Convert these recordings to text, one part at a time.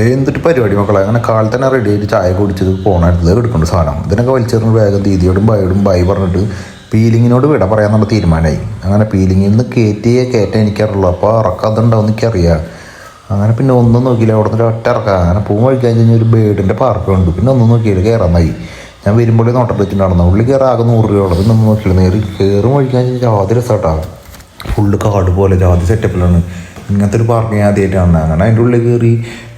എന്തൊരു പരിപാടി മക്കളെ. അങ്ങനെ കാലത്ത് തന്നെ റെഡി ആയിട്ട് ചായ കുടിച്ചത് പോകണത് എടുക്കേണ്ട സാധനം ഇതിനൊക്കെ വലിച്ചെറിഞ്ഞ് വേഗം ദീദിയോടും ബൈ പറഞ്ഞിട്ട് പീലിങ്ങിനോട് വിട പറയാന്നുള്ള തീരുമാനമായി. അങ്ങനെ പീലിങ്ങിൽ നിന്ന് കയറ്റാൻ എനിക്കറിയുള്ളൂ. അപ്പോൾ ഇറക്കാതുണ്ടാവും എനിക്കറിയാം. അങ്ങനെ പിന്നെ ഒന്നും നോക്കിയില്ല. അവിടെ നിന്ന് ഒറ്റ ഇറക്കാം. അങ്ങനെ പൂ കഴിക്കാൻ കഴിഞ്ഞാൽ ഒരു ബേഡിൻ്റെ പാർക്കുണ്ട്. പിന്നെ ഒന്നും നോക്കിയില്ല, കയറാന്നായി. ഞാൻ വരുമ്പോഴേ നോട്ടം വെച്ചിട്ടുണ്ടായിരുന്നു. ഉള്ളിൽ കയറാൻ ആകെ 100 രൂപ. പിന്നെ ഒന്നും നോക്കിയില്ല, നേരി കയറും കഴിക്കാൻ കഴിഞ്ഞാൽ ജാതി രസമായിട്ടാകും. ഫുള്ള് കാട് പോലെ ജാതി സെറ്റപ്പിലാണ്. ഇങ്ങനത്തെ ഒരു പാർക്ക് ഞാൻ ആദ്യമായിട്ട് കാണുന്നത്. അങ്ങനെ അതിൻ്റെ ഉള്ളിൽ കയറി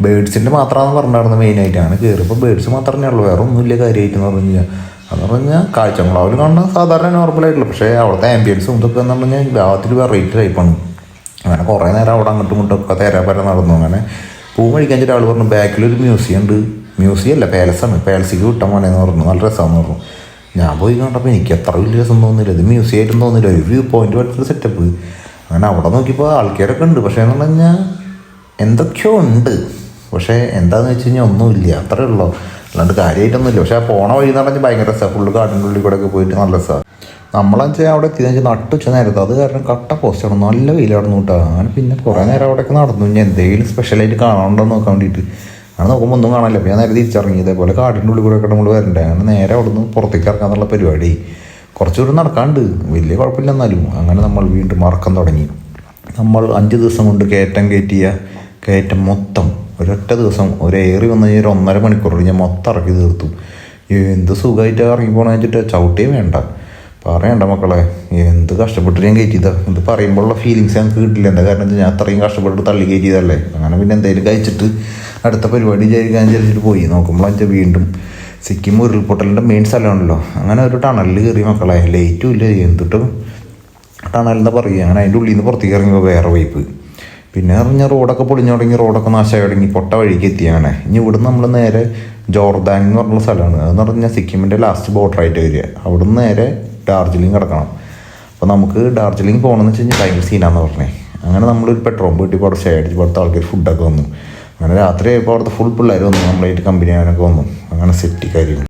ബേഡ്സിൻ്റെ മാത്രമാണെന്ന് പറഞ്ഞിരുന്നത് മെയിനായിട്ട്. അങ്ങനെ കയറിയപ്പോൾ ബേഡ്സ് മാത്രമേ ഉള്ളൂ, വേറെ ഒന്നുമില്ല കാര്യമായിട്ടെന്ന് പറഞ്ഞു കഴിഞ്ഞാൽ. അതെന്ന് പറഞ്ഞാൽ കാഴ്ചകളാവിൽ കാണുന്ന സാധാരണ നോർമലായിട്ടുള്ളൂ. പക്ഷേ അവിടുത്തെ ആംബിയൻസും ഇതൊക്കെ എന്ന് പറഞ്ഞാൽ യാതൊരു വെറൈറ്റി ടൈപ്പാണ്. അങ്ങനെ കുറേ നേരം അവിടെ അങ്ങോട്ടും ഇങ്ങോട്ടൊക്കെ തേരാപ്പര നടന്നു. അങ്ങനെ പൂ കഴിക്കാൻ ഒരാൾ പറഞ്ഞു ബാക്കിലൊരു മ്യൂസിയം ഉണ്ട്. മ്യൂസിയം അല്ല, പാലസാണ്. പാലസിക്ക് വിട്ടാൽ മോനെന്ന് പറഞ്ഞു. നല്ല രസമാണെന്ന് പറഞ്ഞു. ഞാൻ പോയി കണ്ടപ്പോൾ എനിക്ക് അത്ര വലിയ രസം തോന്നില്ല. ഇത് മ്യൂസിയം ആയിട്ടും തോന്നില്ല, ഒരു വ്യൂ പോയിന്റ് പോലത്തെ സെറ്റപ്പ്. അങ്ങനെ അവിടെ നോക്കിയപ്പോൾ ആൾക്കാരൊക്കെ ഉണ്ട്. പക്ഷേ എന്ന് പറഞ്ഞു കഴിഞ്ഞാൽ എന്തൊക്കെയോ ഉണ്ട്. പക്ഷേ എന്താണെന്ന് വെച്ച് കഴിഞ്ഞാൽ ഒന്നുമില്ല, അത്രേ ഉള്ളൂ. അല്ലാണ്ട് കാര്യമായിട്ടൊന്നുമില്ല. പക്ഷേ ആ പോണ വഴി എന്ന് പറഞ്ഞാൽ ഭയങ്കര രസമാണ്. ഫുള്ള് കാടിൻ്റെ ഉള്ളിൽ കൂടെ ഒക്കെ പോയിട്ട് നല്ല രസമാണ്. നമ്മളെന്ന് വെച്ചാൽ അവിടെ എത്തിയെന്ന് വെച്ചാൽ നട്ടുച്ച നേരത്ത്. അത് കാരണം കട്ട പോസ്റ്റാണ്, നല്ല വെയിലാണ് നോട്ടാ. അങ്ങനെ പിന്നെ കുറേ നേരം അവിടെയൊക്കെ നടന്നു. ഇനി എന്തെങ്കിലും സ്പെഷ്യലായിട്ട് കാണാനുണ്ടോ നോക്കാൻ വേണ്ടിയിട്ട്. അങ്ങനെ നോക്കുമ്പോൾ ഒന്നും കാണാനില്ല. അപ്പോൾ ഞാൻ നേരെ തിരിച്ചിറങ്ങി. ഇതേപോലെ കാടിൻ്റെ ഉള്ളിൽ കൂടെ ഒക്കെ നമ്മൾ വരണ്ടേ. അങ്ങനെ നേരെ അവിടെ നിന്ന് പുറത്തേക്ക് ഇറക്കാന്നുള്ള പരിപാടി. കുറച്ച് ദൂരം നടക്കാണ്ട്, വലിയ കുഴപ്പമില്ല എന്നാലും. അങ്ങനെ നമ്മൾ വീണ്ടും മറക്കാൻ തുടങ്ങി. നമ്മൾ 5 ദിവസം കൊണ്ട് കയറ്റം മൊത്തം ഒരൊറ്റ ദിവസം ഏറി വന്നു കഴിഞ്ഞാൽ 1.5 മണിക്കൂർ ഞാൻ മൊത്തം ഇറക്കി തീർത്തു. എന്ത് സുഖമായിട്ട് ഇറങ്ങി പോകണമെന്ന് വെച്ചിട്ട് ചവിട്ടിയും വേണ്ട, പറയണ്ട മക്കളെ. എന്ത് കഷ്ടപ്പെട്ട് ഞാൻ കയറ്റിയതാണ്. ഇത് പറയുമ്പോഴുള്ള ഫീലിങ്സ് ഞങ്ങൾക്ക് കിട്ടില്ല. എന്താ കാരണം ഞാൻ അത്രയും കഷ്ടപ്പെട്ട് തള്ളി കയറ്റിയതല്ലേ. അങ്ങനെ പിന്നെ എന്തെങ്കിലും കഴിച്ചിട്ട് അടുത്ത പരിപാടി വിചാരിച്ചിട്ട് പോയി. നോക്കുമ്പോൾ വീണ്ടും സിക്കിം ഉരുൾപൊട്ടലിൻ്റെ മെയിൻ സ്ഥലമാണല്ലോ. അങ്ങനെ ഒരു ടണലിൽ കയറി മക്കളെ. ലൈറ്റും ഇല്ല, എന്തിട്ടും ടണലെന്താ പറയുക. അങ്ങനെ അതിൻ്റെ ഉള്ളിൽ നിന്ന് പുറത്തേക്ക് ഇറങ്ങിയപ്പോൾ വേറെ വൈപ്പ്. പിന്നെ പറഞ്ഞാൽ റോഡൊക്കെ പൊളിഞ്ഞു തുടങ്ങി, റോഡൊക്കെ നാശമായി തുടങ്ങി, പൊട്ട വഴിക്ക് എത്തിയാണ്. ഇനി ഇവിടുന്ന് നമ്മൾ നേരെ ജോർദാൻ എന്ന് പറഞ്ഞ സ്ഥലമാണ്. അതെന്ന് പറഞ്ഞാൽ സിക്കിമിൻ്റെ ലാസ്റ്റ് ബോർഡറായിട്ട് വരിക. അവിടുന്ന് നേരെ ഡാർജിലിംഗ് കിടക്കണം. അപ്പോൾ നമുക്ക് ഡാർജിലിംഗ് പോകണമെന്ന് വെച്ച് കഴിഞ്ഞാൽ ഭയങ്കര സീനാന്ന് പറഞ്ഞേ. അങ്ങനെ നമ്മളൊരു പെട്രോൾ വീട്ടിൽ അവിടെ സ്റ്റേ അടിച്ച് പുറത്ത് ആൾക്കാർ ഫുഡൊക്കെ വന്നു. അങ്ങനെ രാത്രി ആയപ്പോൾ അവിടുത്തെ ഫുൾ പിള്ളേർ വന്നു, നമ്മളായിട്ട് കമ്പനി ആകാനൊക്കെ വന്നു. അങ്ങനെ സെറ്റ് കാര്യം.